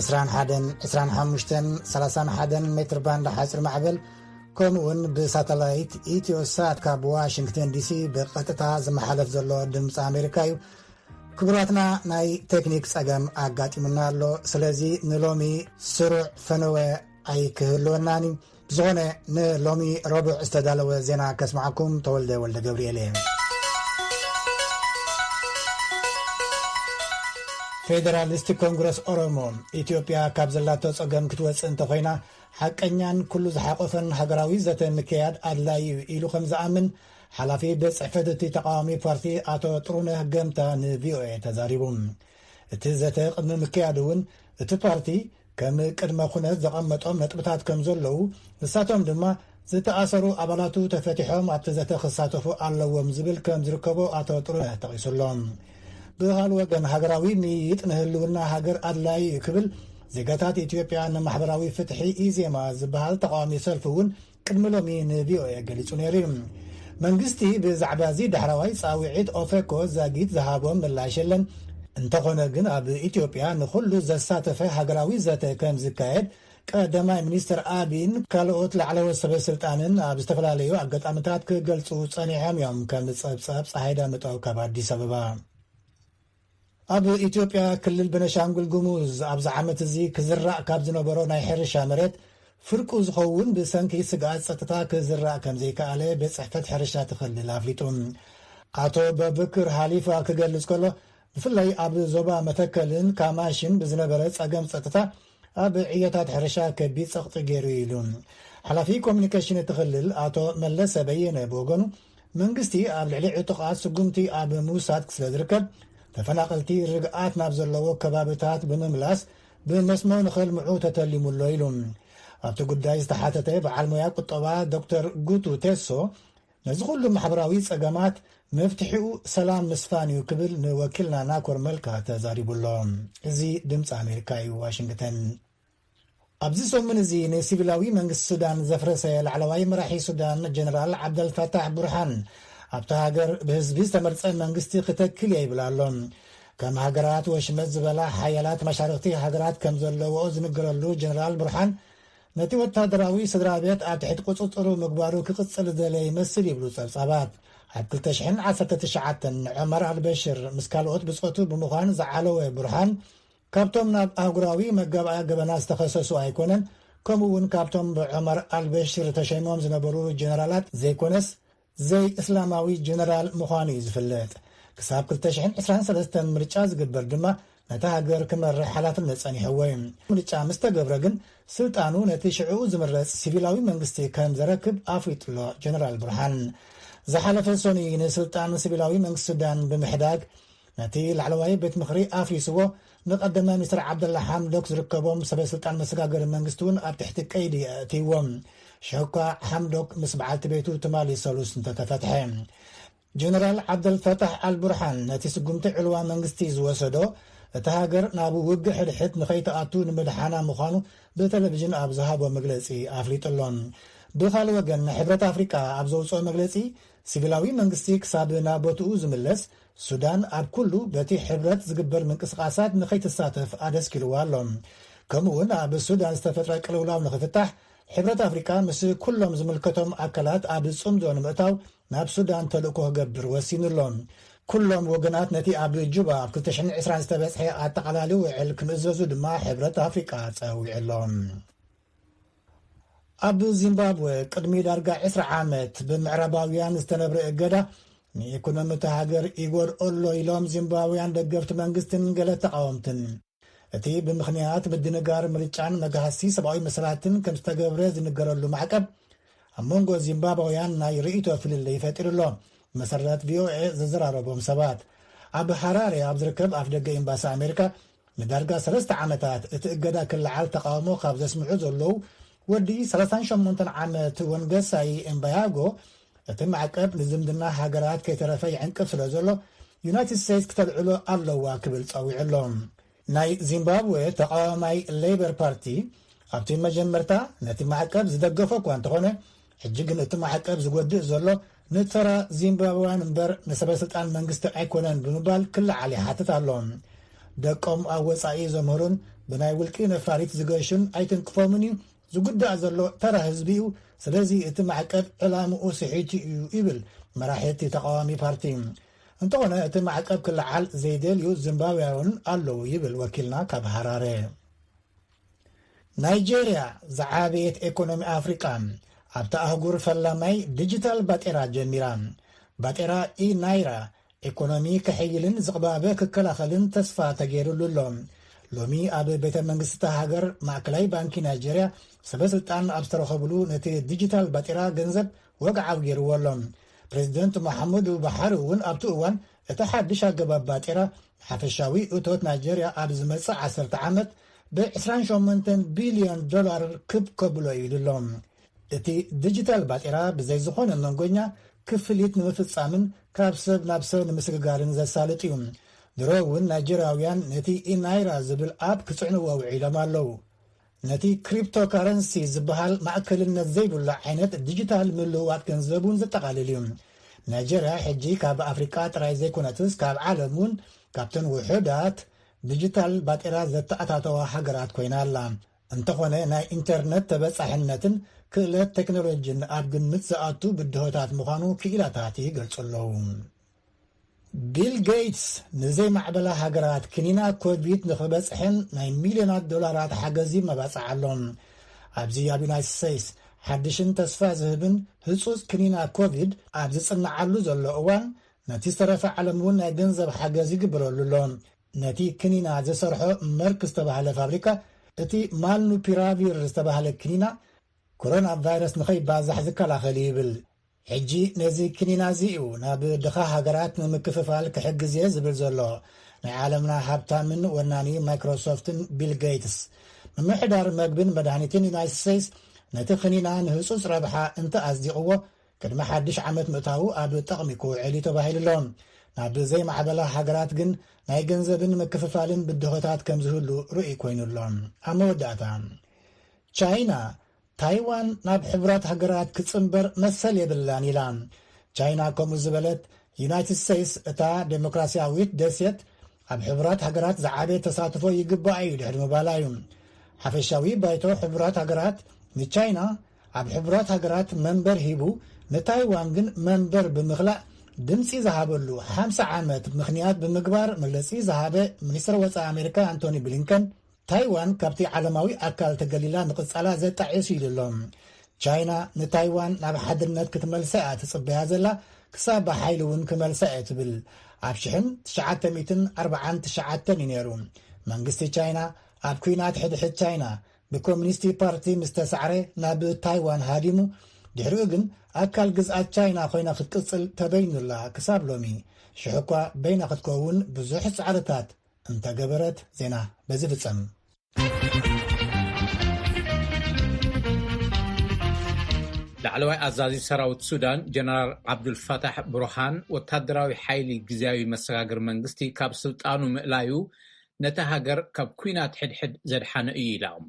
21-25-31 متر باند حصر معبل كمون بساتلايت ኢትዮሳት ካብ ዋሽንግተን ዲሲ በቀጥታ ዝመሓለፍ ዘሎ ድምፂ ኣሜሪካ እዩ። ክቡራትና ናይ ቴክኒክ ጸገም ኣጋጢሙና ኣሎ። ስለዚ ንሎሚ ስሩዕ ፈነወ ኣይክህልወናኒ ዝኾነ ንሎሚ ረቡዕ ዝተዳለወ ዜና ከስማዓኩም ተወልደ ወልደ ገብርኤል እየ። ፌደራሊስት ኮንግረስ ኦሮሞ ኢትዮጵያ ካብ ዘላቶ ጸገም ክትወፅእ እንተኾይና ሓቀኛን ኩሉ ዝሓቆፈን ሃገራዊ ዘተ ምክያድ ኣድላይ ኢሉ ከም ዝኣምን ሓላፊ በጽሕፈት እቲ ተቃዋሚ ፓርቲ ኣቶ ጥሩነህ ገምታ ንቪኦኤ ተዛሪቡ። እቲ ዘተ ቅድሚ ምክያድ እውን እቲ ፓርቲ ከም ቅድመ ኩነት ዘቐመጦም ነጥብታት ከም ዘለዉ ንሳቶም ድማ ዝተኣሰሩ ኣባላቱ ተፈቲሖም ኣብቲ ዘተ ክሳተፉ ኣለዎም ዝብል ከም ዝርከቦ ኣቶ ጥሩነህ ጠቒሱሎም። ብኻል ወገን ሃገራዊ ምይይጥ ንህልውና ሃገር ኣድላይ ክብል ዜጋታት ኢትዮጵያ ንማሕበራዊ ፍትሒ ኢዜማ ዝበሃል ተቃዋሚ ሰልፊ እውን ቅድሚ ሎሚ ንቪኦኤ ገሊጹ ነይሩ። መንግስቲ ብዛዕባ እዚ ዳሕራዋይ ጻውዒት ኦፌኮ ዛጊት ዝሃቦም ምላሽ የለን። እንተኾነ ግን ኣብ ኢትዮጵያ ንኹሉ ዘሳተፈ ሃገራዊ ዘተ ከም ዝካየድ ቀዳማይ ሚኒስትር አብይን ካልኦት ላዕለዎት ሰበስልጣንን ኣብ ዝተፈላለዩ ኣጋጣሚታት ክገልጹ ጸኒሖም እዮም። ከም ጸብጻብ ፀሓይዳ ምጠው ካብ ኣዲስ ኣበባ። ኣብ ኢትዮጵያ ክልል ቤኒሻንጉል ጉሙዝ ኣብዚ ዓመት እዚ ክዝራእ ካብ ዝነበሮ ናይ ሕርሻ መሬት ፍርቁ ዝኸውን ብሰንኪ ስግኣት ጸጥታ ክዝራእ ከም ዘይከኣለ ቤት-ጽሕፈት ሕርሻ ትኽልል ኣፍሊጡ። ኣቶ በብክር ሃሊፋ ክገልጽ ከሎ ብፍላይ ኣብ ዞባ መተከልን ካማሽን ብዝነበረ ጸገም ጸጥታ ኣብ ዕየታት ሕርሻ ከቢድ ጸቕጢ ገይሩ ኢሉ። ሓላፊ ኮሚኒኬሽን ትኽልል ኣቶ መለሰ በየነ ብወገኑ መንግስቲ ኣብ ልዕሊ ዕጡቓት ስጉምቲ ኣብ ምውሳድ ስለ ዝርከብ ተፈናቐልቲ ርግኣት ናብ ዘለዎ ከባቢታት ብምምላስ ብመስኖ ንኸልምዑ ተተሊሙሎ ኢሉ። ኣብቲ ጉዳይ ዝተሓተተ በዓል ሞያ ቁጠባ ዶክተር ጉቱ ቴሶ ነዚ ኩሉ ማሕበራዊ ጸገማት መፍትሒኡ ሰላም ምስፋን እዩ ክብል ንወኪልና ናኮር መልካ ተዛሪቡሎ። እዚ ድምፂ ኣሜሪካ እዩ፣ ዋሽንግተን። ኣብዚ ሰሙን እዚ ንሲቪላዊ መንግስቲ ሱዳን ዘፍረሰ ላዕለዋይ መራሒ ሱዳን ጀነራል ዓብደልፈታሕ ቡርሃን ኣብቲ ሃገር ብህዝቢ ዝተመርፀ መንግስቲ ክተክል ይብል ኣሎ። ከም ሃገራት ወሽመት ዝበላ ሓያላት መሻርክቲ ሃገራት ከም ዘለዎ ዝንገረሉ ጀነራል ቡርሃን ነቲ ወታደራዊ ስድራ ቤት ኣብ ትሕቲ ቁፅጥሩ ምግባሩ ክቕፅል ዘለ ይመስል ይብሉ ጸብጻባት። ኣብ 2019 ዑመር አልበሽር ምስ ካልኦት ብጾቱ ብምዃን ዝዓለወ ቡርሃን ካብቶም ናብ ኣህጉራዊ መጋብኣ ገበና ዝተኸሰሱ ኣይኮነን፣ ከምኡውን ካብቶም ብዑመር አልበሽር ተሸይሞም ዝነበሩ ጀነራላት ዘይኮነስ ዘይ እስላማዊ ጀነራል ምዃኑ እዩ ዝፍለጥ። ክሳብ 2023 ምርጫ ዝግበር ድማ ነታ ሃገር ክመርሕ ሓላፍነት ጸኒሕዎ እዩ። ምርጫ ምስ ተገብረ ግን ስልጣኑ ነቲ ሽዑ ዝምረፅ ሲቪላዊ መንግስቲ ከም ዘረክብ ኣፍሊጡሎ ጀነራል ቡርሃን። ዝሓለፈ ሰኒ ንስልጣን ሲቪላዊ መንግስቲ ሱዳን ብምሕዳግ ነቲ ላዕለዋይ ቤት ምኽሪ ኣፍሊስዎ ንቐዳማይ ሚኒስትር ዓብደላ ሓምዶክ ዝርከቦም ሰበስልጣን መሰጋገሪ መንግስቲ እውን ኣብ ትሕቲ ቀይዲ ኣእትይዎም። ሸኳ ሓምዶክ ምስ በዓልቲ ቤቱ ትማሊ ሰሉስ እንተተፈትሐ ጀነራል ዓብደልፈታሕ አልቡርሃን ነቲ ስጉምቲ ዕልዋ መንግስቲ ዝወሰዶ እቲ ሃገር ናብ ውግእ ሕድሕድ ንኸይተኣቱ ንምድሓና ምዃኑ ብቴሌቭዥን ኣብ ዝሃቦ መግለፂ ኣፍሊጡሎም። ብኻልእ ወገን ሕብረት ኣፍሪቃ ኣብ ዘውፅኦ መግለፂ ሲቪላዊ መንግስቲ ክሳብ ናብ ቦትኡ ዝምለስ ሱዳን ኣብ ኩሉ በቲ ሕብረት ዝግበር ምንቅስቃሳት ንኸይትሳተፍ ኣደስኪልዋ ኣሎ። ከምኡውን ኣብ ሱዳን ዝተፈጥረ ቅልውላው ንኽፍታሕ ሕብረት ኣፍሪቃ ምስ ኩሎም ዝምልከቶም ኣካላት ኣብ ጽምዶ ንምእታው ናብ ሱዳን ተልእኮ ክገብር ወሲኑሎም። ኩሎም ወገናት ነቲ ኣብ ጁባ ኣብ 2020 ዝተበጽሐ ኣጠቓላሊ ውዕል ክምእዘዙ ድማ ሕብረት ኣፍሪቃ ጸዊዕሎም። ኣብ ዚምባብዌ ቅድሚ ዳርጋ 20 ዓመት ብምዕራባውያን ዝተነብረ እገዳ ንኢኮኖሚቲ ሃገር ይጎድኦ ኢሎም ዚምባብውያን ደገፍቲ መንግስትን ገለ ተቃወምትን እቲ ብምኽንያት ምድንጋር ምርጫን መጋሃሲ ሰብኣዊ መሰላትን ከም ዝተገብረ ዝንገረሉ ማዕቀብ ኣብ መንጎ ዚምባብውያን ናይ ርእይቶ ፍልል ይፈጢሩሎ መሰረት ቪኦኤ ዝዘራረቦም ሰባት። ኣብ ሃራሬ ኣብ ዝርከብ ኣፍ ደገ ኤምባሲ ኣሜሪካ ንዳርጋ 3 ዓመታት እቲ እገዳ ክለዓል ተቃውሞ ካብ ዘስምዑ ዘለዉ ወዲ 38 ዓመት ወንገሳይ ኤምባያጎ እቲ ማዕቀብ ንዝምድና ሃገራት ከይተረፈ ይዕንቅብ ስለ ዘሎ ዩናይትድ ስቴትስ ክተልዕሎ ኣለዋ ክብል ጸዊዕሎም። ናይ ዚምባብዌ ተቃዋማይ ሌበር ፓርቲ ኣብቲ መጀመርታ ነቲ ማዕቀብ ዝደገፈ እኳ እንተኾነ ሕጂ ግን እቲ ማዕቀብ ዝጎድእ ዘሎ ንተራ ዚምባብዋን እምበር ንሰበስልጣን መንግስቲ ኣይኮነን ብምባል ክለዓል ይሓትት ኣሎ። ደቆም ኣብ ወፃኢ ዘምህሩን ብናይ ውልቂ ነፋሪት ዝገሹን ኣይትንክፎምን እዩ ዝጉዳእ ዘሎ ተራ ህዝቢ እዩ ስለዚ እቲ ማዕቀብ ዕላምኡ ስሒት እዩ ይብል መራሕቲ ተቃዋሚ ፓርቲ እንተኾነ እቲ ማዕቀብ ክልዓል ዘይደልዩ ዚምባብያውን ኣለዉ ይብል ወኪልና ካብ ሃራሬ ናይጄርያ ዝዓበየት ኢኮኖሚ ኣፍሪቃ ኣብታ ኣህጉር ፈላማይ ዲጂታል ባጤራ ጀሚራ ባጤራ ኢናይራ ኢኮኖሚ ክሕይልን ዝቕባበ ክከላኸልን ተስፋ ተገይሩሉ ኣሎ ሎሚ ኣብ ቤተ መንግስቲ ሃገር ማእከላይ ባንኪ ናይጄርያ ሰበስልጣን ኣብ ዝተረኸብሉ ነቲ ዲጂታል ባጤራ ገንዘብ ወግዓው ገይርዎ ኣሎ ፕሬዚደንት መሐመዱ ቡሃሪ እውን ኣብቲ እዋን እቲ ሓድሽ ኣገባብ ባጤራ ሓፈሻዊ እቶት ናይጄርያ ኣብ ዝመጽእ 10 ዓመት ብ$28 ቢልዮን ክብከብሎ ኢሉሎም እቲ ዲጂታል ባጤራ ብዘይ ዝኾነ መንጎኛ ክፍሊት ንምፍጻምን ካብ ሰብ ናብ ሰብ ንምስግጋርን ዘሳልጥ እዩ ድሮ እውን ናይጄርያውያን ነቲ ኢናይራ ዝብል ኣብ ክጽዕንዎ ውዒሎም ኣለዉ ነቲ ክሪፕቶካረንሲ ዝበሃል ማእከልነት ዘይብሉ ዓይነት ዲጂታል ምልውዋጥ ገንዘቡን ዘጠቓልል እዩ ናይጄርያ ሕጂ ካብ ኣፍሪቃ ጥራይ ዘይኮነትስ ካብ ዓለም እውን ካብተን ውሑዳት ዲጂታል ባጤራ ዘተኣታተዋ ሃገራት ኮይና ኣላ እንተኾነ ናይ ኢንተርነት ተበጻሕነትን ክእለት ቴክኖሎጂን ኣብ ግምት ዝኣቱ ብድሆታት ምዃኑ ክኢላታት ይገልጹ ኣለዉ ቢል ጌትስ ንዘይ ማዕበላ ሃገራት ክኒና ኮቪድ ንኽበጽሕን ናይ ሚልዮናት ዶላራት ሓገዚ መባጽዕ ኣሎም ኣብዚ ኣብ ዩናይትድ ስቴትስ ሓድሽን ተስፋ ዝህብን ህጹጽ ክኒና ኮቪድ ኣብ ዝጽንዓሉ ዘሎ እዋን ነቲ ዝተረፈ ዓለም እውን ናይ ገንዘብ ሓገዝ ይግብረሉ ኣሎ ነቲ ክኒና ዘሰርሖ መርክ ዝተባሃለ ፋብሪካ እቲ ማልኑፒራቪር ዝተባሃለ ክኒና ኮሮና ቫይረስ ንኸይባዛሕ ዝከላኸል ይብል ሕጂ ነዚ ክኒና እዚኡ ናብ ድኻ ሃገራት ንምክፍፋል ክሕግዝ እየ ዝብል ዘሎ ናይ ዓለምና ሃብታምን ወናኒ ማይክሮሶፍትን ቢል ጌትስ ምምሕዳር መግብን መድሃኒትን ዩናይትድ ስቴትስ ነቲ ክኒና ንህጹጽ ረብሓ እንተኣጽዲቕዎ ቅድሚ ሓድሽ ዓመት ምእታው ኣብ ጠቕሚ ክውዕል ተባሂሉሎም ናብ ዘይማዕበላ ሃገራት ግን ናይ ገንዘብን ምክፍፋልን ብድሆታት ከም ዝህሉ ርኢ ኮይኑሎም ኣብ መወዳእታ ቻይና ታይዋን ናብ ሕቡራት ሃገራት ክጽምበር መሰል የብላን ኢላ ቻይና ከምኡ ዝበለት ዩናይትድ ስቴትስ እታ ዴሞክራሲያዊት ደሴት ኣብ ሕቡራት ሃገራት ዝዓበየ ተሳትፎ ይግባእ እዩ ድሕሪ ምባላ እዩ ሓፈሻዊ ባይቶ ሕቡራት ሃገራት ንቻይና ኣብ ሕቡራት ሃገራት መንበር ሂቡ ንታይዋን ግን መንበር ብምኽላእ ድምፂ ዝሃበሉ 50 ዓመት ምኽንያት ብምግባር መግለፂ ዝሃበ ሚኒስትር ወፃኢ ኣሜሪካ አንቶኒ ብሊንከን ታይዋን ካብቲ ዓለማዊ ኣካል ተገሊላ ንቕጻላ ዘጣዒሱ ኢሉሎም ቻይና ንታይዋን ናብ ሓድነት ክትመልሰያ ትጽበያ ዘላ ክሳብ ብሓይሊ እውን ክመልሰያ ትብል ኣብ 1949 እዩ ነይሩ መንግስቲ ቻይና ኣብ ኩናት ሕድሕድ ቻይና ብኮሙኒስቲ ፓርቲ ምስ ተሳዕረ ናብ ታይዋን ሃዲሙ ድሕሪኡ ግን ኣካል ግዝኣት ቻይና ኮይና ክትቅጽል ተበይኑላ ክሳብ ሎሚ ሽሑ እኳ በይና ክትከውን ብዙሕ ጻዕርታት እንተገበረት ዜና በዚ ፍጸም ላዕለዋይ ኣዛዚ ሰራዊት ሱዳን ጀነራል ዓብዱልፈታሕ ብሩሃን ወታደራዊ ሓይሊ ግዝያዊ መሰጋግር መንግስቲ ካብ ስልጣኑ ምእላዩ ነታ ሃገር ካብ ኩናት ሕድሕድ ዘድሓነ እዩ ኢሎም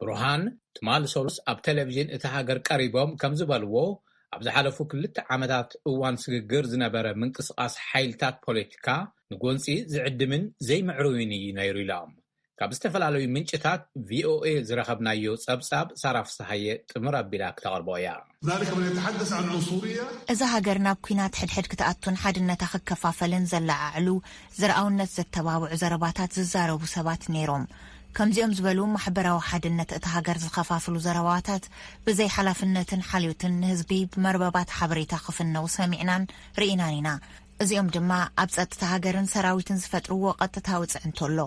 ብሩሃን ትማል ሰሉስ ኣብ ቴሌቪዥን እቲ ሃገር ቀሪቦም ከም ዝበልዎ ኣብ ዝሓለፉ 2 ዓመታት እዋን ስግግር ዝነበረ ምንቅስቓስ ሓይልታት ፖለቲካ ንጎንፂ ዝዕድምን ዘይምዕሩይን እዩ ነይሩ ኢሎም ካብ ዝተፈላለዩ ምንጭታት ቪኦኤ ዝረኸብናዮ ጸብጻብ ሳራፍሳሃየ ጥምር ኣቢላ ክተቐርቦ እያ እዛ ሃገር ናብ ኩናት ሕድሕድ ክትኣቱን ሓድነታ ክከፋፈልን ዘላዓዕሉ ዝረኣውነት ዘተባብዑ ዘረባታት ዝዛረቡ ሰባት ነይሮም ከምዚኦም ዝበሉ ማሕበራዊ ሓድነት እቲ ሃገር ዝኸፋፍሉ ዘረባታት ብዘይ ሓላፍነትን ሓልዮትን ንህዝቢ ብመርበባት ሓበሬታ ክፍነው ሰሚዕናን ርኢናን ኢና እዚኦም ድማ ኣብ ጸጥታ ሃገርን ሰራዊትን ዝፈጥርዎ ቀጥታዊ ጽዕንቶ ኣሎ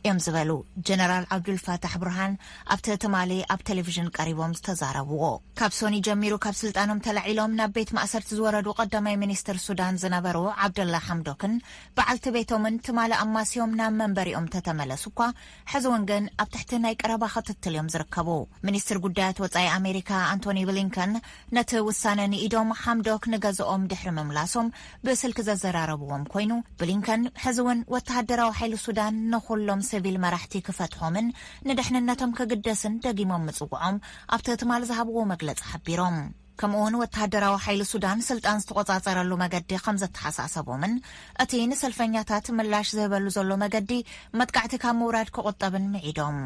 እዮም ዝበሉ ጀነራል ዓብዱልፈታሕ ብሩሃን ኣብቲ ትማሊ ኣብ ቴሌቪዥን ቀሪቦም ዝተዛረብዎ ካብ ሶኒ ጀሚሩ ካብ ስልጣኖም ተላዒሎም ናብ ቤት ማእሰርቲ ዝወረዱ ቀዳማይ ሚኒስትር ሱዳን ዝነበሩ ዓብደላ ሐምዶክን በዓልቲ ቤቶምን ትማሊ ኣማሲዮም ናብ መንበሪኦም ተተመለሱ እኳ ሕዚ ወንገን ኣብ ትሕቲ ናይ ቀረባ ክትትል እዮም ዝርከቡ ሚኒስትር ጉዳያት ወፃኢ ኣሜሪካ አንቶኒ ብሊንከን ነቲ ውሳነ ንኢዶም ሐምዶክ ንገዝኦም ድሕሪ ምምላሶም ብስልክ ዘዘራረብዎም ኮይኑ ብሊንከን ሕዚ እውን ወተሃደራዊ ሓይሊ ሱዳን ንኹሎም ሲቪል መራሕቲ ክፈትሖምን ንድሕንነቶም ክግደስን ደጊሞም ምጽውዖም ኣብቲ ትማል ዝሃብዎ መግለጽ ሓቢሮም ከምኡውን ወተሃደራዊ ሓይሊ ሱዳን ስልጣን ዝተቆጻጸረሉ መገዲ ከም ዘተሓሳሰቦምን እቲ ንሰልፈኛታት ምላሽ ዝህበሉ ዘሎ መገዲ መጥቃዕቲ ካብ ምውራድ ክቁጠብን ምዒዶም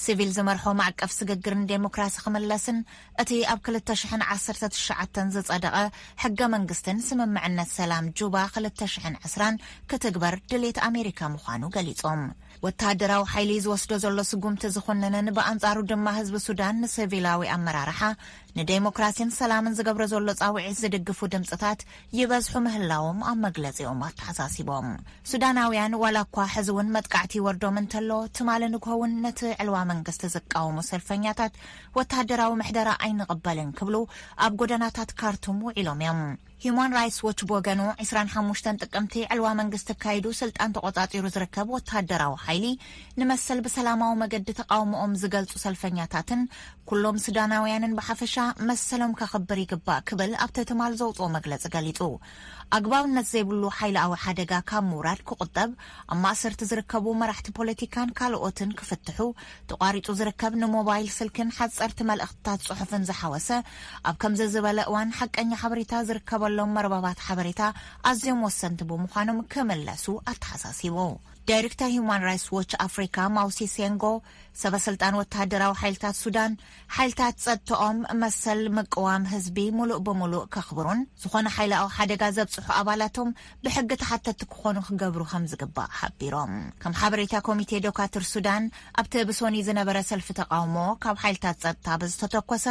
ሲቪል ዝመርሖ ማዕቀፍ ስግግርን ዴሞክራሲ ክመለስን እቲ ኣብ 2019 ዝጸደቐ ሕገ መንግስትን ስምምዕነት ሰላም ጁባ 2020 ክትግበር ድሌት ኣሜሪካ ምዃኑ ገሊጾም ወተሃደራዊ ሓይሊ ዝወስዶ ዘሎ ስጉምቲ ዝኹንንን በኣንጻሩ ድማ ህዝቢ ሱዳን ንሲቪላዊ ኣመራርሓ ንዴሞክራሲን ሰላምን ዝገብረ ዘሎ ጻውዒት ዝድግፉ ድምጽታት ይበዝሑ ምህላዎም ኣብ መግለጺኦም ኣተሓሳሲቦም ሱዳናውያን ዋላ እኳ ሕዚ እውን መጥቃዕቲ ወርዶም እንተሎ ትማሊ ንክኸውን ነቲ ዕልዋ መንግስቲ ዝቃወሙ ሰልፈኛታት ወተሃደራዊ ምሕደራ ኣይንቕበልን ክብሉ ኣብ ጎደናታት ካርቱም ውዒሎም እዮም Human Rights Watch ቦገኑ 25 ጥቅምቲ ዕልዋ መንግስቲ ካይዱ ስልጣን ተቆጻጺሩ ዝርከብ ወተሃደራዊ ሓይሊ ንመሰል በሰላማዊ መገዲ ተቃውሞኦም ዝገልጹ ሰልፈኛታትን ኩሎም ሱዳናውያንን በሓፈሻ መሰሎም ከኽብር ይግባእ ክብል ኣብ ትማል ዘውጽኦ መግለጺ ገሊጹ ኣግባብነት ዘይብሉ ሓይላዊ ሓደጋ ካብ ምውራድ ክቁጠብ ኣብ ማእሰርቲ ዝርከቡ መራሕቲ ፖለቲካን ካልኦትን ክፍትሑ ተቋሪጹ ዝርከብ ንሞባይል ስልክን ሓጸርቲ መልእኽትታት ጽሑፍን ዝሓወሰ ኣብ ከምዚ ዝበለ እዋን ሓቀኛ ሓበሬታ ዝርከበሎም መርበባት ሓበሬታ ኣዝዮም ወሰንቲ ብምዃኖም ክምለሱ ኣተሓሳሲቡ ዳይሬክተር Human Rights Watch ኣፍሪካ ማውሲ ሴንጎ ሰበስልጣን ወተሃደራዊ ሓይልታት ሱዳን ሓይልታት ጸጥታኦም መሰል ምቅዋም ህዝቢ ሙሉእ ብምሉእ ከኽብሩን ዝኾነ ሓይላዊ ሓደጋ ዘብጽሑ ኣባላቶም ብሕጊ ተሓተቲ ክኾኑ ክገብሩ ከም ዝግባእ ሓቢሮም ከም ሓበሬታ ኮሚቴ ዶክተር ሱዳን ኣብቲ ብሶኒ ዝነበረ ሰልፊ ተቃውሞ ካብ ሓይልታት ጸጥታ ብዝተተኮሰ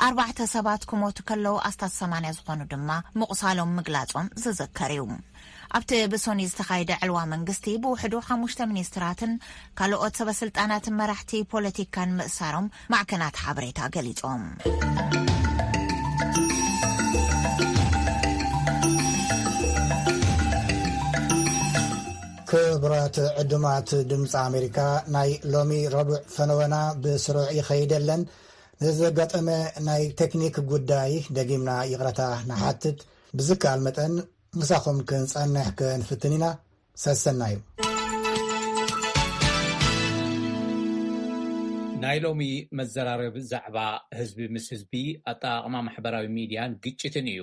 4 ሰባት ክሞቱ ከለዉ ኣስታት 80 ዝኾኑ ድማ ምቁሳሎም ምግላጾም ዝዝከር እዩ ኣብቲ ብሶኒ ዝተኻየደ ዕልዋ መንግስቲ ብውሕዱ 5 ሚኒስትራትን ካልኦት ሰበስልጣናትን መራሕቲ ፖለቲካን ምእሳሮም ማዕከናት ሓበሬታ ገሊጾም ክብራት ዕድማት ድምፂ ኣሜሪካ ናይ ሎሚ ረቡዕ ፈነወና ብስሩዕ ይኸይደለን ንዘጋጠመ ናይ ቴክኒክ ጉዳይ ደጊምና ይቕረታ ንሓትት ብዝከኣል መጠን ንሳኹም ክንጸንሕ ክንፍትን ኢና ሰሰናዩ ናይ ሎሚ መዘራረብ ዛዕባ ህዝቢ ምስ ህዝቢ ኣጠቓቕማ ማሕበራዊ ሚድያን ግጭትን እዩ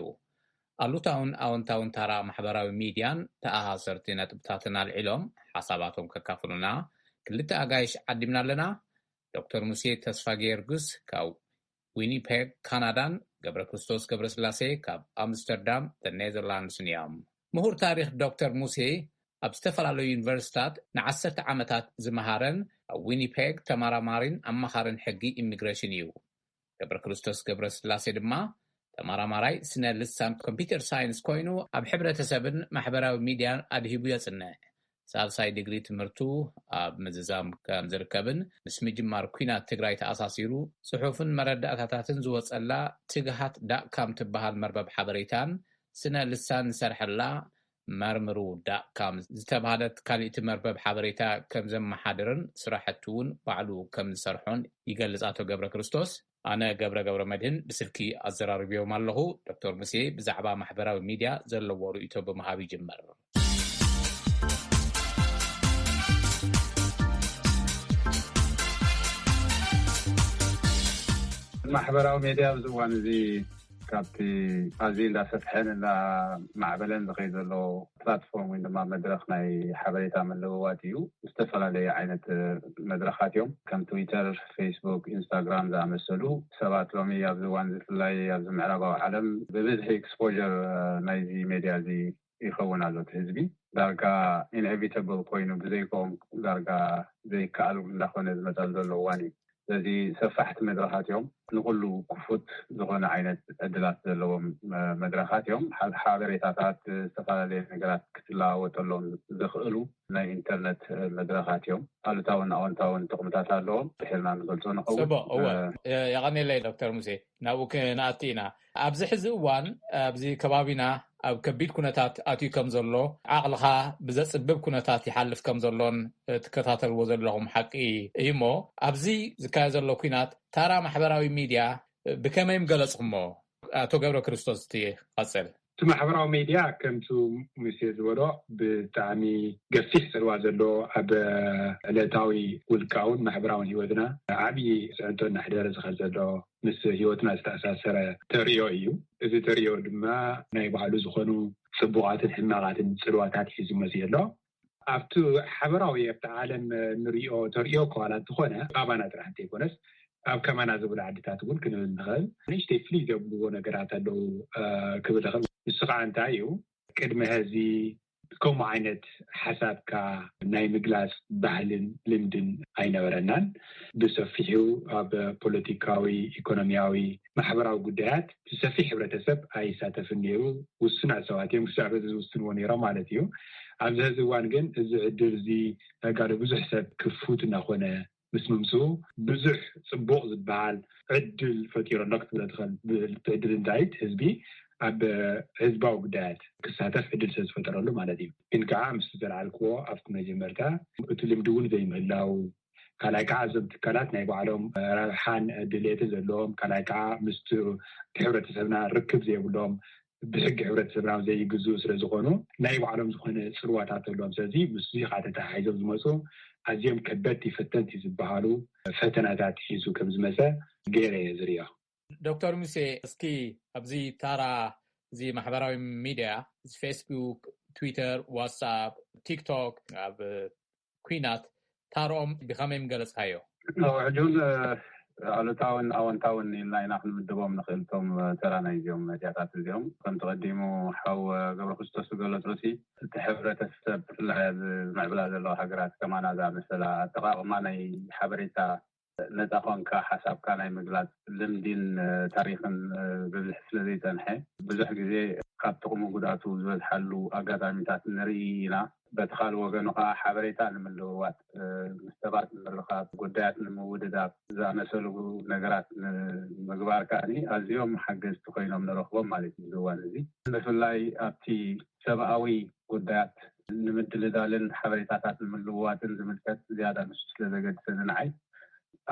ኣሉታውን ኣወንታውን ታራ ማሕበራዊ ሚድያን ተኣሳሰርቲ ነጥብታትን ኣልዒሎም ሓሳባቶም ከካፍሉና ክልተ ኣጋይሽ ዓዲምና ኣለና ዶክተር ሙሴ ተስፋ ጌርግስ ካብ ዊኒፔግ ካናዳን ገብረ ክርስቶስ ገብረ ስላሴ ካብ ኣምስተርዳም ኔዘርላንድስን እዮም ምሁር ታሪክ ዶክተር ሙሴ ኣብ ዝተፈላለዩ ዩኒቨርሲታት ን10 ዓመታት ዝመሃረን ኣብ ዊኒፔግ ተመራማሪን ኣማኻርን ሕጊ ኢሚግሬሽን እዩ ገብረ ክርስቶስ ገብረ ስላሴ ድማ ተመራማራይ ስነ ልሳን ኮምፒውተር ሳይንስ ኮይኑ ኣብ ሕብረተሰብን ማሕበራዊ ሚድያን ኣድሂቡ የጽንዕ ሳልሳይ ዲግሪ ትምህርቱ ኣብ ምዝዛም ከም ዝርከብን ምስ ምጅማር ኩናት ትግራይ ተኣሳሲሩ ጽሑፍን መረዳእታታትን ዝወጸላ ትግሃት ዳካም ትበሃል መርበብ ሓበሬታን ስነ ልሳን ሰርሐላ መርምሩ ዳካም ዝተባሃለት ካልእቲ መርበብ ሓበሬታ ከም ዘመሓድርን ስራሕቱ እውን ባዕሉ ከም ዝሰርሖን ይገልጽ ኣቶ ገብረ ክርስቶስ ኣነ ገብረ መድህን ብስልኪ ኣዘራርብዮም ኣለኹ ዶክተር ሙሴ ብዛዕባ ማሕበራዊ ሚድያ ዘለዎ ርእይቶ ብምሃብ ይጅመር ማሕበራዊ ሚድያ ብዝዋን እዚ ካብቲ ኣዝዩ እንዳሰፍሐን እንዳማዕበለን ዝኸይድ ዘሎ ፕላትፎርም ወይ ድማ መድረኽ ናይ ሓበሬታ መለዋወጢ እዩ ዝተፈላለዩ ዓይነት መድረኻት እዮም ከም ትዊተር ፌስቡክ ኢንስታግራም ዝኣመሰሉ ሰባት ሎሚ ኣብ ዝዋን ዝፍላይ ኣብ ምዕራባዊ ዓለም ብብዝሒ ኤክስፖዠር ናይዚ ሚድያ እዚ ይኸውን ኣሎ እቲ ህዝቢ ዳርጋ ኢንኤቪታብል ኮይኑ ብዘይኮም ዳርጋ ዘይከኣሉ እንዳኾነ ዝመፀሉ ዘሎ እዋን እዩ ስለዚ ሰፋሕቲ መድረኻት እዮም ንኩሉ ክፉት ዝኾነ ዓይነት ዕድላት ዘለዎም መድረኻት እዮም ሓበሬታታት ዝተፈላለዩ ነገራት ክትለዋወጠሎም ዝኽእሉ ናይ ኢንተርኔት መድረኻት እዮም ኣሉታውን ኣወንታውን ጥቕምታት ኣለዎም ብሕልና ንገልጾ ንኸውን ጽቡቕ እወ የቐኒለይ ዶክተር ሙሴ ናብኡ ክንኣቱ ኢና ኣብዚ ሕዚ እዋን ኣብዚ ከባቢና ኣብ ከቢድ ኩነታት ኣትዩ ከም ዘሎ ዓቕልኻ ብዘጽብብ ኩነታት ይሓልፍ ከም ዘሎን ትከታተልዎ ዘለኹም ሓቂ እዩ እሞ ኣብዚ ዝካየድ ዘሎ ኩናት ታራ ማሕበራዊ ሚድያ ብከመይ ገለጽኹሞ ኣቶ ገብረ ክርስቶስ ትቐጽል እቲ ማሕበራዊ ሚድያ ከምቲ ሙሴ ዝበሎ ብጣዕሚ ገፊሕ ጽልዋ ዘሎ ኣብ ዕለታዊ ውልቃውን ማሕበራውን ሂወትና ዓብዪ ጽዕንቶ እናሕደረ ዝኸድ ዘሎ ምስ ህይወትና ዝተኣሳሰረ ተርእዮ እዩ እዚ ተርእዮ ድማ ናይ ባዕሉ ዝኾኑ ጽቡቓትን ሕማቓትን ጽልዋታት ሒዙ መፅኡ ኣሎ ኣብቲ ሓበራዊ ኣብቲ ዓለም ንሪኦ ተርእዮ ከዋላት ዝኾነ ኣባና ጥራሕ እንተይኮነስ ኣብ ከማና ዝብሉ ዓድታት እውን ክንብል ንኽእል ንእሽተይ ፍልይ ዘብልዎ ነገራት ኣለዉ ክብል ይኽእል ንሱ ከዓ እንታይ እዩ ቅድሚ ሕዚ ከምኡ ዓይነት ሓሳብካ ናይ ምግላጽ ባህልን ልምድን ኣይነበረናን ብሰፊሑ ኣብ ፖለቲካዊ ኢኮኖሚያዊ ማሕበራዊ ጉዳያት ብሰፊሕ ሕብረተሰብ ኣይሳተፍን ነይሩ ውሱናት ሰባት እዮም ክሳብ ሕዚ ዝውስንዎ ነይሮም ማለት እዩ ኣብዚ ሕዚ እዋን ግን እዚ ዕድል እዚ ተጋሩ ብዙሕ ሰብ ክፉት እናኾነ ምስ ምምፅኡ ብዙሕ ጽቡቕ ዝበሃል ዕድል ፈጢሩ ኣሎ ክትብለ ትኽእል ዕድል እንታይት ህዝቢ ኣብ ህዝባዊ ጉዳያት ክሳተፍ ዕድል ስለ ዝፈጠረሉ ማለት እዩ ግን ከዓ ምስ ዘለዓልክዎ ኣብቲ መጀመርታ እቲ ልምዲ እውን ዘይምህላው ካልኣይ ከዓ እዞም ትካላት ናይ ባዕሎም ረብሓን ድሌትን ዘለዎም ካልኣይ ከዓ ምስቲ ሕብረተሰብና ርክብ ዘይብሎም ብሕጊ ሕብረተሰብና ዘይግዝኡ ስለ ዝኾኑ ናይ ባዕሎም ዝኾነ ፅልዋታት ኣለዎም ስለዚ ምስ ከዓ ተተሓሒዞም ዝመፁ ኣዝዮም ከበድቲ ፈተንቲ ዝበሃሉ ፈተናታት ሒዙ ከም ዝመፀ ገይረ እየ ዝርኦ ዶክተር ሙሴ እስኪ ኣብዚ ታራ እዚ ማሕበራዊ ሚድያ ፌስቡክ ትዊተር ዋትስኣፕ ቲክቶክ ኣብ ኩናት ታሮኦም ብኸመይ ምገለጽካዮ ሕጁን ኣሉታውን ኣወንታውን ኢልና ኢና ክንምድቦም ንኽእል እቶም ተራናይ እዚኦም መድያታት እዚኦም ከም ተቐዲሙ ሓው ገብረ ክርስቶስ ዝገለፆሲ እቲ ሕብረተሰብ ብፍላይ ዝምዕብላ ዘለዋ ሃገራት ከማና ዝኣመሰላ ኣጠቓቕማ ናይ ሓበሬታ ነፃ ኮንካ ሓሳብካ ናይ ምግላጽ ልምድን ታሪኽን ብዝሕ ስለ ዘይፀንሐ ብዙሕ ግዜ ካብ ጥቕሙ ጉድኣቱ ዝበዝሓሉ ኣጋጣሚታት ንርኢ ኢና በቲ ካልእ ወገኑ ከዓ ሓበሬታ ንምልውዋጥ ምስ ሰባት ንምርኻብ ጉዳያት ንምውድዳብ ዝኣመሰሉ ነገራት ንምግባር ከዓኒ ኣዝዮም ሓገዝቲ ኮይኖም ንረኽቦም ማለት እዩ ዝዋን እዚ ብፍላይ ኣብቲ ሰብኣዊ ጉዳያት ንምድልዳልን ሓበሬታታት ንምልውዋጥን ዝምልከት ዝያዳ ንሱ ስለ ዘገድሰኒ ንዓይ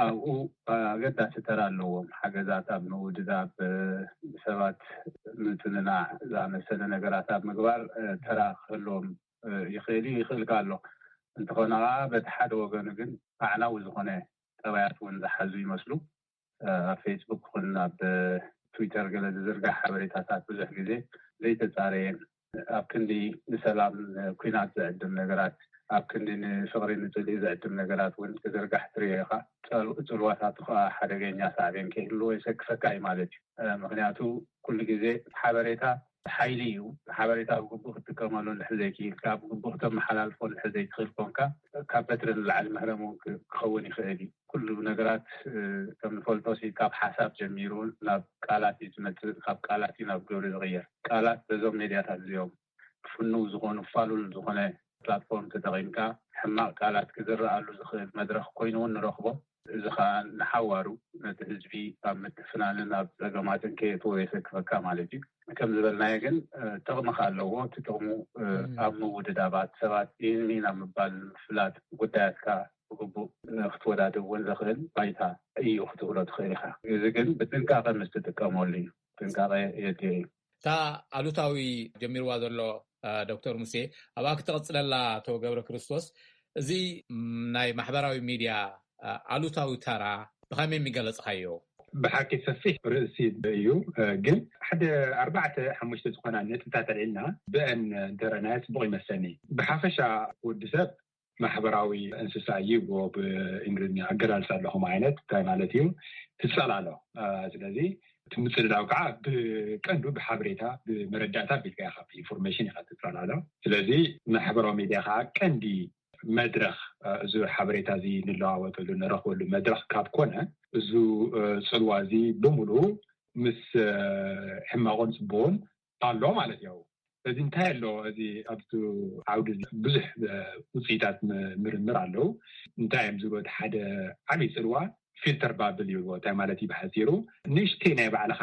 ኣብኡ ኣገዳሲ ተራ ኣለዎም ሓገዛት ኣብ ምውድዳብ ሰባት ምትንናዕ ዝኣመሰለ ነገራት ኣብ ምግባር ተራ ክህልዎም ይኽእልካ ኣሎ እንተኾነ በቲ ሓደ ወገኑ ግን ኣዕናዊ ዝኾነ ጠባያት እውን ዝሓዙ ይመስሉ ኣብ ፌስቡክ ኩን ኣብ ትዊተር ገለ ዝዝርጋሕ ሓበሬታታት ብዙሕ ግዜ ዘይተፃረየን ኣብ ክንዲ ንሰላም ኩናት ዘዕድም ነገራት ኣብ ክንዲ ንፍቕሪ ንፅልኢ ዘዕድም ነገራት እውን ክዝርጋሕ ትሪኦ ኢኻ ፅልዋታቱ ከዓ ሓደገኛ ሳዕቤን ከይህልዎ የሰክፈካ እዩ ማለት እዩ ምክንያቱ ኩሉ ግዜ ሓበሬታ ሓይሊ እዩ ሓበሬታ ብግቡእ ክትጥቀመሉ እንድሕር ዘይክኢልካ ብግቡእ ክተመሓላልፎ እንድሕር ዘይትኽእል ኮንካ ካብ በትሪ ንላዕሊ መህረሙ ክኸውን ይኽእል እዩ ኩሉ ነገራት ከም ንፈልጦሲ ካብ ሓሳብ ጀሚሩ ናብ ቃላት እዩ ዝመፅእ ካብ ቃላት እዩ ናብ ግብሪ ዝቕየር ቃላት በዞም ሜድያታት እዚኦም ክፍንው ዝኾኑ ፋሉል ዝኾነ ፕላትፎርም ተጠቒምካ ሕማቕ ቃላት ክዝረኣሉ ዝኽእል መድረኽ ኮይኑ እውን ንረኽቦ እዚ ከዓ ንሓዋሩ ነቲ ህዝቢ ኣብ ምትፍናንን ኣብ ፀገማትን ከየትዎ የሰክፈካ ማለት እዩ ከም ዝበልናዮ ግን ጥቕሚ ኣለዎ እቲ ጥቕሙ ኣብ ምውድዳባት ሰባት ኢኒ ናብ ምባል ምፍላጥ ጉዳያትካ ብግቡእ ክትወዳድብ እውን ዘኽእል ባይታ እዩ ክትብሎ ትኽእል ኢኻ እዚ ግን ብጥንቃቐ ምስ ትጥቀመሉ እዩ ጥንቃቐ የድልዮ እዩ እታ ኣሉታዊ ጀሚርዋ ዘሎ ዶክተር ሙሴ ኣብኣ ክትቐፅለላ ኣቶ ገብረ ክርስቶስ እዚ ናይ ማሕበራዊ ሚድያ ኣሉታዊ ተራ ብኸመይ የሚገለጽካዮ ብሓቂ ሰፊሕ ርእሲ እዩ ግን ሓደ 4-5 ዝኾና ነጥብታት ኣልዒልና ብአን እንተረኣናዮ ፅቡቕ ይመስለኒ ብሓፈሻ ወዲ ሰብ ማሕበራዊ እንስሳ እዩ ብእንግሊዝኛ ኣገላልፃ ኣለኹም ዓይነት እንታይ ማለት እዩ ትፀላሎ ስለዚ ትምፅልላው ከዓ ብቀንዱ ብሓበሬታ ብመረዳእታ ቢልካ ኢኻ ብኢንፎርሜሽን ኢኻ ትፀላሎ ስለዚ ማሕበራዊ ሚድያ ከዓ ቀንዲ መድረኽ እዚ ሓበሬታ እዚ ንለዋወጠሉ ንረኽበሉ መድረኽ ካብ ኮነ እዚ ፅልዋ እዚ ብምሉእ ምስ ሕማቑን ፅቡቕን ኣሎ ማለት እዩ እዚ እንታይ ኣሎ እዚ ኣብቲ ዓውዲ ብዙሕ ውፅኢታት ምርምር ኣለው እንታይ እዮም ዝብሉ ሓደ ዓብይ ፅልዋ ፊልተር ባብል ይብልዎ እንታይ ማለት እዩ ብሓፂሩ ንእሽተይ ናይ ባዕልኻ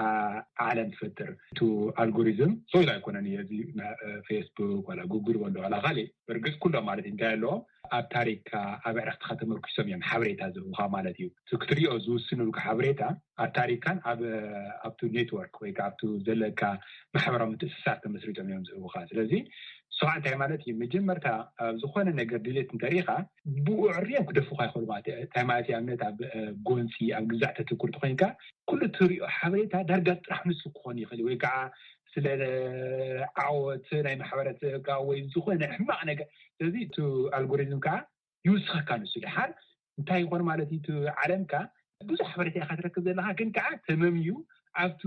ዓለም ትፈጥር እቲ ኣልጎሪዝም ሶይል ኣይኮነን እዚ ፌስቡክ ዋላ ጉግል ወላ ካሊእ ብርግፅ ኩሎም ማለት እንታይ ኣለዎ ኣብ ታሪክ ኣብ ዕረፍትካ ተመርኪሶም እዮም ሓበሬታ ዝህቡካ ማለት እዩ ክትሪኦ ዝውስኑልካ ሓበሬታ ኣብ ታሪካን ኣብቱ ኔትወርክ ወይ ከዓ ኣብቱ ዘለካ ማሕበራዊ ምትእስሳር ተመስሪቶም እዮም ዝህቡካ ስለዚ ስኻ እንታይ ማለት እዩ መጀመርታ ዝኾነ ነገር ድሌት እንተሪኢካ ብውዕርዮም ክደፉካ ይኽእሉ ማለት እዩ እንታይ ማለት እዩ ኣብነት ኣብ ጎንፂ ኣብ ግዛዕ ተትኩር ኮይንካ ኩሉ ትሪኦ ሓበሬታ ዳርጋ ጥራሕ ንሱ ክኾን ይኽእል ወይ ከዓ ስለ ዓወት ናይ ማሕበረሰብካ ወይ ዝኾነ ሕማቕ ነገር ስለዚ እቲ ኣልጎሪዝም ከዓ ይውስኸካ ንሱ ድሓር እንታይ ይኾን ማለት እዩ ዓለምካ ብዙሕ ሓበሬታ ኢኻ ትረክብ ዘለካ ግን ከዓ ተመምዩ ኣብቱ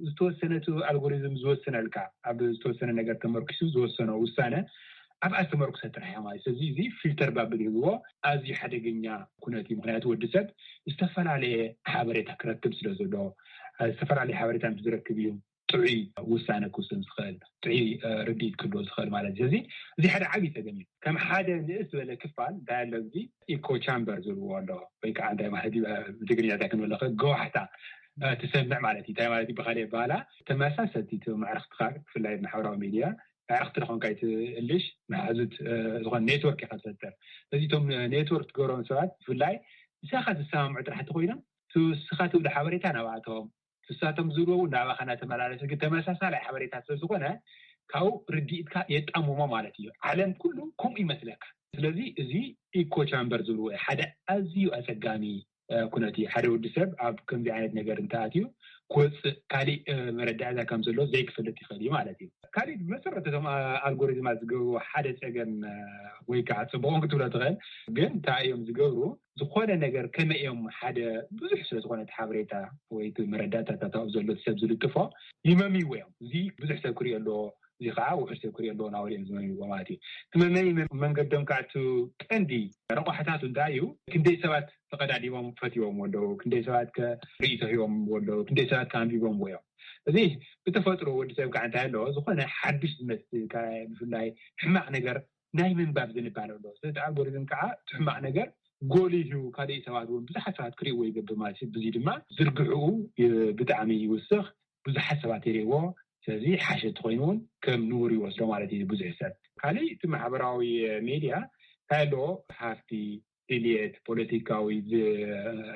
ዝተወሰነቱ ኣልጎሪዝም ዝወሰነልካ ኣብ ዝተወሰነ ነገር ተመርኪሱ ዝወሰነ ውሳነ ኣብ ኣተመርኩሰ ጥራሕ ማለት ስለዚ እዚ ፊልተር ባብል ይብዎ ኣዝዩ ሓደገኛ ኩነት እዩ ምክንያቱ ወዲ ሰብ ዝተፈላለየ ሓበሬታ ክረክብ ስለ ዘሎ ዝተፈላለየ ሓበሬታ ዝረክብ እዩ ጥዑይ ውሳነ ክውስን ዝኽእል ጥዑይ ርዲት ክህልዎ ዝኽእል ማለት እዩ ስለዚ እዚ ሓደ ዓብዪ ፀገም እዩ ከም ሓደ ንእስ ዝበለ ክፋል እንታይ ኣሎ እዚ ኢኮ ቻምበር ዝብልዎ ኣሎ ወይ ከዓ እንታይ ማለት እዩ ብትግርኛ እንታይ ክንብል ንኽእል ገዋሕታ ትሰምዕ ማለት እዩ እንታይ ማለት እዩ ብካልእ ኣባህላ ተመሳሰልቲ መዕረፍትካ ብፍላይ ማሕበራዊ ሚድያ ዕረፍቲ ድኾንካ ይትእልሽ መሓዙት ዝኾነ ኔትወርክ ኢኻ ትፈጥር ስለዚ እቶም ኔትወርክ ትገብሮም ሰባት ብፍላይ ንስኻ ዝሰማምዑ ጥራሕቲ ኮይኖም ትውስኻ ትብሉ ሓበሬታ ናባኣቶም ትሳቶም ዝብልዎ ናባኻ እናተመላለሰ ግን ተመሳሳላይ ሓበሬታ ስለዝኾነ ካብኡ ርዲኢትካ የጣምሞ ማለት እዩ ዓለም ኩሉ ከምኡ ይመስለካ ስለዚ እዚ ኢኮ ቻምበር ዝብልዎ ሓደ ኣዝዩ ኣፀጋሚ ኩነት እዩ ሓደ ወዲ ሰብ ኣብ ከምዚ ዓይነት ነገር እንተኣትዩ ክወፅእ ካሊእ መረዳእታ ከም ዘሎ ዘይክፍልጥ ይኽእል እዩ ማለት እዩ ካሊእ ብመሰረት እቶም ኣልጎሪዝማት ዝገብሩ ሓደ ፀገም ወይ ከዓ ፅቡቅ ክትብሎ ትኽእል ግን እንታይ እዮም ዝገብሩ ዝኾነ ነገር ከመይ እዮም ሓደ ብዙሕ ስለዝኾነ ሓበሬታ ወይ መረዳእታታት ኣብ ዘሎ ሰብ ዝልጥፎ ይመምይዎ እዮም እዚ ብዙሕ ሰብ ክሪኦ ኣለዎ እዚ ከዓ ውሑድ ሰብ ክሪኦ ኣለዎ ናበል እዮም ዝመምይዎ ማለት እዩ ትመመይ መንገዶም ከዓ እቲ ቀንዲ ረቑሕታቱ እንታይ እዩ ክንደይ ሰባት ተቀዳዲሞም ፈትዎም ኣለዉ ክንደይ ሰባት ከርእቶ ሂቦም ኣለዉ ክንደይ ሰባት ከኣንቢቦም እዮም እዚ ብተፈጥሮ ወዲ ሰብ ከዓ እንታይ ኣለዎ ዝኾነ ሓድሽ ዝመስል ብፍላይ ሕማቕ ነገር ናይ ምንባብ ዝንባል ኣለዎ ስለዚ ኣልጎሪዝም ከዓ እቲ ሕማቕ ነገር ጎሊሁ ካልእ ሰባት እውን ብዙሓት ሰባት ክሪእዎ ይገብር ማለት እዩ በዚ ድማ ዝርግሕኡ ብጣዕሚ ይውስኽ ብዙሓት ሰባት ይሪእዎ ስለዚ ሓሸት ኮይኑ እውን ከም ንቡር ይወስዶ ማለት እዩ ብዙሕ ሰብ ካሊእ እቲ ማሕበራዊ ሚድያ እንታይ ኣለዎ ሃፍቲ ድልየት ፖለቲካዊ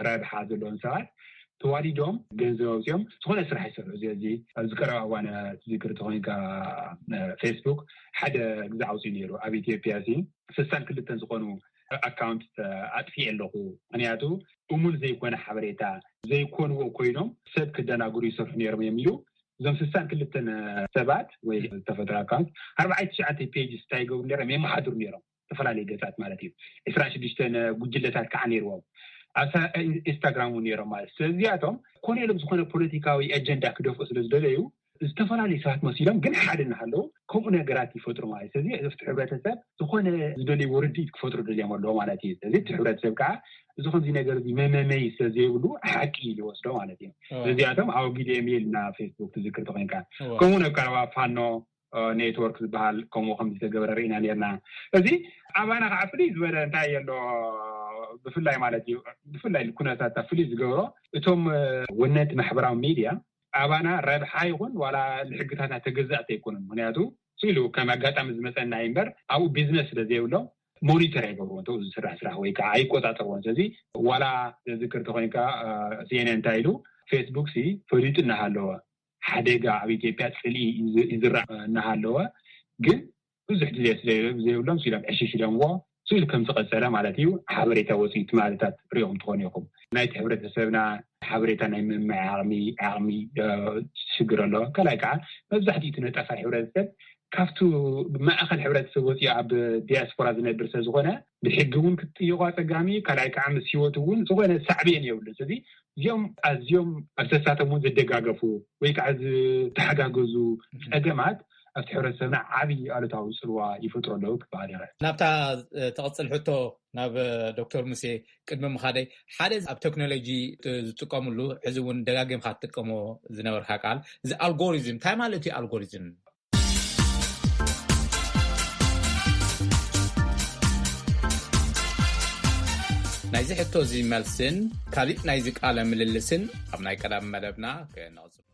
ረብሓ ዘለዎም ሰባት ተዋዲዶም ገንዘብ ኣውፅኦም ዝኾነ ስራሕ ይሰርሑ እዚ ኣብ ዝቀረባ እዋን ዝክርቲ ኮይንካ ፌስቡክ ሓደ ግዜ ኣውፂኡ ነይሩ ኣብ ኢትዮጵያ እዚ 62 ዝኾኑ ኣካውንት ኣጥፊእ ኣለኹ ምክንያቱ እሙን ዘይኮነ ሓበሬታ ዘይኮንዎ ኮይኖም ሰብ ክደናግሩ ይሰርሑ ነይሮም እዮም ኢሉ እዞም 62 ሰባት ወይ ተፈጥሮ ኣካውንት 49 ፔጅ እንታይ ይገብሩ ነይሮም የመሓድሩ ነይሮም ዝተፈላለዩ ገጻት ማለት እዩ 26 ጉጅለታት ከዓ ነይርዎም ኣብ ኢንስታግራም ነይሮም ማለት ስለዚኣቶም ኮነ ኢሎም ዝኾነ ፖለቲካዊ ኣጀንዳ ክደፍኡ ስለ ዝደለዩ ዝተፈላለዩ ሰባት መሲሎም ግን ሓደ እናሃለዉ ከምኡ ነገራት ይፈጥሩ ማለት ስለዚ እቲ ሕብረተሰብ ዝኾነ ዝደልይዎ ርዲኢት ክፈጥሩ ደልዮም ኣለዎ ማለት እዩ ስለዚ እቲ ሕብረተሰብ ከዓ እዚ ከምዚ ነገር እዚ መመመይ ስለዘይብሉ ሓቂ ይወስዶ ማለት እዩ ስለዚኣቶም ኣብ ጊዜሜል እና ፌስቡክ ትዝክር ኮይንካ ከምኡ ናብ ቀረባ ፋኖ ኔትወርክ ዝበሃል ከምኡ ከምዚ ዝተገበረ ርኢና ነርና እዚ ኣባና ከዓ ፍልይ ዝበለ እንታይ ኣሎ ብፍላይ ማለት እዩ ብፍላይ ኩነታት ፍልይ ዝገብሮ እቶም ወነንቲ ማሕበራዊ ሚድያ ኣባና ረብሓ ይኹን ዋላ ንሕግታት ተገዛእቲ ኣይኮኑን ምክንያቱ ሲሉ ከም ኣጋጣሚ ዝመፀና እምበር ኣብኡ ቢዝነስ ስለዘይብሎም ሞኒተር ኣይገብርዎን ተው ዝስራሕ ስራሕ ወይ ከዓ ኣይቆፃፀርዎን ስለዚ ዋላ ዝክርቲ ኮይንካ ሲኤንኤን እንታይ ኢሉ ፌስቡክ ሲ ፈሊጡ እናሃለወ ሓደጋ ኣብ ኢትዮጵያ ፅልኢ ይዝራእ እናሃለወ ግን ብዙሕ ድሌት ዘይብሎም ሲሎም ዕሽሽ ኢሎምዎ ስኢሉ ከም ዝቐፀለ ማለት እዩ ሓበሬታ ወፂኢ ትማልታት ሪኦም ትኾኑ ኢኹም ናይቲ ሕብረተሰብና ሓበሬታ ናይ ምምዕማይ ዓቕሚ ሽግር ኣሎ ካልኣይ ከዓ መብዛሕትኡ ትነጠፋ ሕብረተሰብ ካብቱ ማእኸል ሕብረተሰብ ወፂኡ ኣብ ዲያስፖራ ዝነብር ሰብ ዝኾነ ብሕጊ እውን ክትጥይቆ ፀጋሚ ካልኣይ ከዓ ምስ ሂወቱ እውን ዝኾነ ሳዕብየን የብሉን ስለዚ እዚኦም ኣዝዮም ኣብተሳቶም እውን ዘደጋገፉ ወይ ከዓ ዝተሓጋገዙ ፀገማት ኣብቲ ሕብረተሰብና ዓብዪ ኣሉታዊ ፅልዋ ይፈጥሩ ኣለዉ ክበሃል ይኽእል ናብታ ተቐፅል ሕቶ ናብ ዶክተር ሙሴ ቅድሚ ምኻደይ ሓደ ኣብ ቴክኖሎጂ ዝጥቀሙሉ ሕዚ እውን ደጋጊምካ ትጥቀሞ ዝነበርካ ቃል እዚ ኣልጎሪዝም እንታይ ማለት እዩ ኣልጎሪዝም ናይዚ ሕቶ እዚ መልስን ካሊእ ናይዚ ቃለ ምልልስን ኣብ ናይ ቀዳም መደብና ክነቕፅል